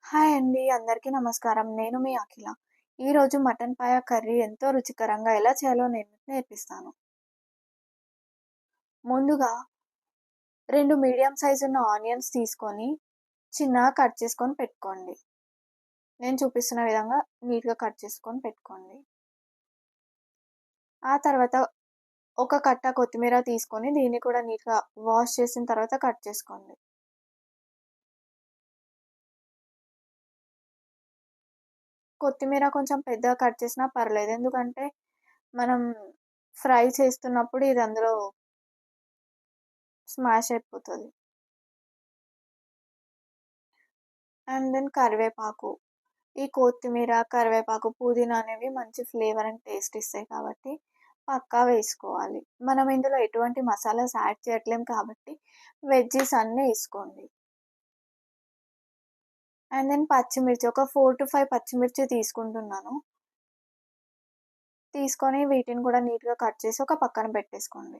Hi అండి. అందరికీ నమస్కారం. నేను మీ అఖిల. ఈరోజు మటన్ పాయ కర్రీ ఎంతో రుచికరంగా ఎలా చేయాలో నేను నేర్పిస్తాను. ముందుగా 2 మీడియం సైజ్ ఉన్న ఆనియన్స్ తీసుకొని చిన్నగా కట్ చేసుకొని పెట్టుకోండి. నేను చూపిస్తున్న విధంగా నీట్‌గా కట్ చేసుకొని పెట్టుకోండి. ఆ తర్వాత ఒక కట్ట కొత్తిమీర తీసుకొని దీన్ని కూడా నీట్‌గా వాష్ చేసిన తర్వాత కట్ చేసుకోండి. కొత్తిమీర కొంచెం పెద్దగా కట్ చేసినా పర్లేదు. ఎందుకంటే మనం ఫ్రై చేస్తున్నప్పుడు ఇది అందులో స్మాష్ అయిపోతది. అండ్ దెన్ కరివేపాకు. ఈ కొత్తిమీర, కరివేపాకు, పుదీనా అనేవి మంచి ఫ్లేవర్ అండ్ టేస్ట్ ఇస్తాయి కాబట్టి పక్కా వేసుకోవాలి. మనం ఇందులో ఎటువంటి మసాలాస్ యాడ్ చేయట్లేం కాబట్టి వెజ్జీస్ అన్నీ ఏసుకోండి. అండ్ దెన్ పచ్చిమిర్చి ఒక 4-5 పచ్చిమిర్చి తీసుకుంటున్నాను. తీసుకొని వీటిని కూడా నీట్‌గా కట్ చేసి ఒక పక్కన పెట్టేసుకోండి.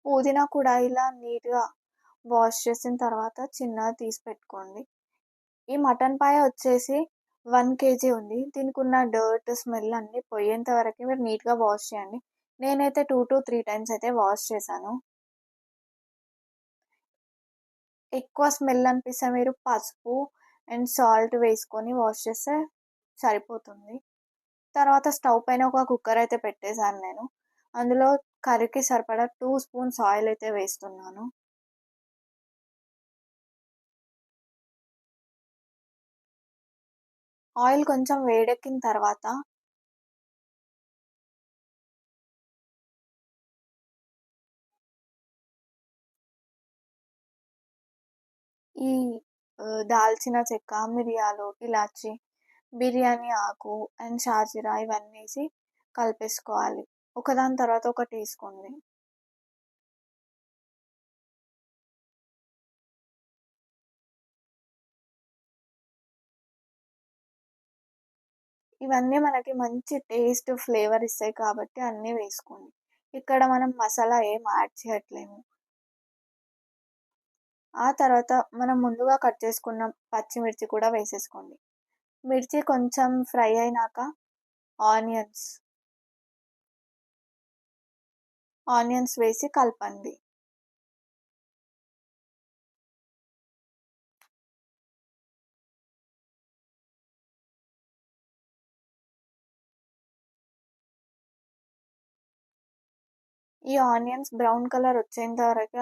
పుదీనా కూడా ఇలా నీట్‌గా వాష్ చేసిన తర్వాత చిన్నగా తీసి పెట్టుకోండి. ఈ మటన్ పాయ వచ్చేసి 1 కేజీ ఉంది. దీనికున్న డర్ట్, స్మెల్ అన్నీ పోయేంత వరకి మీరు నీట్‌గా వాష్ చేయండి. నేనైతే 2-3 టైమ్స్ అయితే వాష్ చేశాను. ఎక్కువ స్మెల్ అనిపిస్తే మీరు పసుపు అండ్ సాల్ట్ వేసుకొని వాష్ చేస్తే సరిపోతుంది. తర్వాత స్టవ్ పైన ఒక కుక్కర్ అయితే పెట్టేసాను నేను. అందులో కర్రీకి సరిపడా 2 స్పూన్స్ ఆయిల్ అయితే వేస్తున్నాను. ఆయిల్ కొంచెం వేడెక్కిన తర్వాత ఈ దాల్చిన చెక్క, మిరియాలు, ఇలాచి, బిర్యానీ ఆకు అండ్ షాజీరా ఇవన్నేసి కలిపేసుకోవాలి. ఒకదాని తర్వాత ఒకటేసుకోండి. ఇవన్నీ మనకి మంచి టేస్ట్, ఫ్లేవర్ ఇస్తాయి కాబట్టి అన్నీ వేసుకోండి. ఇక్కడ మనం మసాలా ఏం యాడ్ చేయట్లేము. ఆ తర్వాత మనం ముందుగా కట్ చేసుకున్న పచ్చిమిర్చి కూడా వేసేసుకోండి. మిర్చి కొంచెం ఫ్రై అయినాక ఆనియన్స్, ఆనియన్స్ వేసి కలపండి. ఈ ఆనియన్స్ బ్రౌన్ కలర్ వచ్చేంత వరకే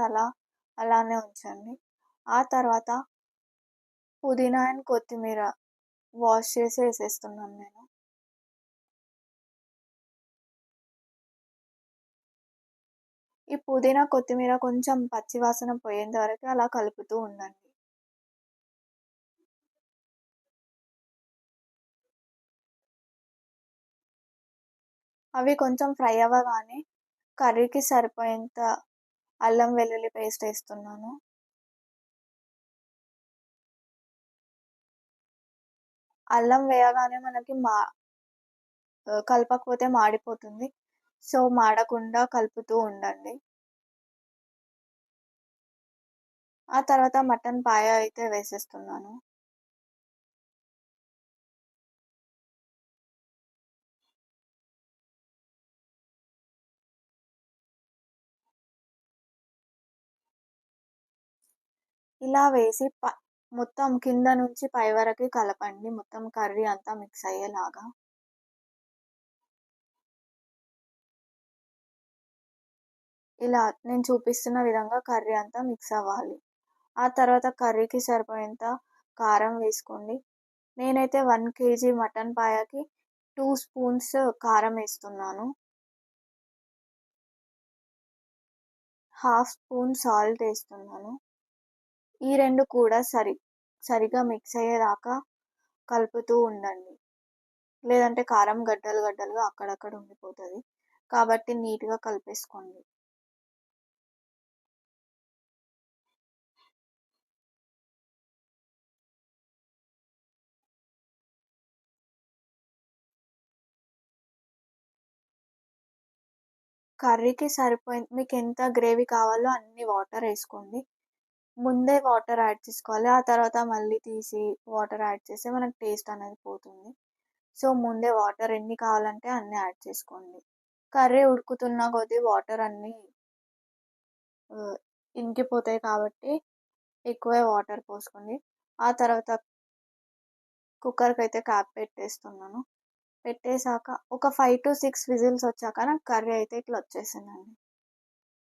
అలానే ఉంచండి. ఆ తర్వాత పుదీనా అండ్ కొత్తిమీర వాష్ చేసి ఏసేస్తున్నాను నేను. ఈ పుదీనా, కొత్తిమీర కొంచెం పచ్చి వాసన పోయేంత వరకు అలా కలుపుతూ ఉండండి. అవి కొంచెం ఫ్రై అవ్వగానే కర్రీకి సరిపోయేంత అల్లం వెల్లుల్లి పేస్ట్ ఏస్తున్నాను. అల్లం వేయగానే మనకి కలపకపోతే మాడిపోతుంది. సో, మాడకుండా కలుపుతూ ఉండండి. ఆ తర్వాత మటన్ పాయ అయితే వేసేస్తున్నాను. ఇలా వేసి మొత్తం కింద నుంచి పై వరకి కలపండి. మొత్తం కర్రీ అంతా మిక్స్ అయ్యేలాగా. ఇలా నేను చూపిస్తున్న విధంగా కర్రీ అంతా మిక్స్ అవ్వాలి. ఆ తర్వాత కర్రీకి సరిపోయేంత కారం వేసుకోండి. నేనైతే 1 కేజీ మటన్ పాయకి 2 స్పూన్స్ కారం ఏస్తున్నాను. హాఫ్ స్పూన్ సాల్ట్ ఏస్తున్నాను. ఈ 2 కూడా సరిగా మిక్స్ అయ్యేదాకా కలుపుతూ ఉండండి. లేదంటే కారం గడ్డలు గడ్డలుగా అక్కడక్కడ ఉండిపోతది. కాబట్టి నీట్‌గా కలిపేసుకోండి. కర్రీకి మీకెంత గ్రేవీ కావాలో అన్ని వాటరేసుకోండి. ముందే వాటర్ యాడ్ చేసుకోవాలి. ఆ తర్వాత మళ్ళీ తీసి వాటర్ యాడ్ చేస్తే మనకు టేస్ట్ అనేది పోతుంది. సో, ముందే వాటర్ ఎన్ని కావాలంటే అన్ని యాడ్ చేసుకోండి. కర్రీ ఉడుకుతున్న కొద్దీ వాటర్ అన్నీ ఆహ్, ఇంకిపోతాయి కాబట్టి ఎక్కువే వాటర్ పోసుకోండి. ఆ తర్వాత కుక్కర్‌కైతే క్యాప్ పెట్టేస్తున్నాను. పెట్టేసాక ఒక 5-6 విజిల్స్ వచ్చాక నాకు కర్రీ అయితే ఇట్లా వచ్చేసిందండి.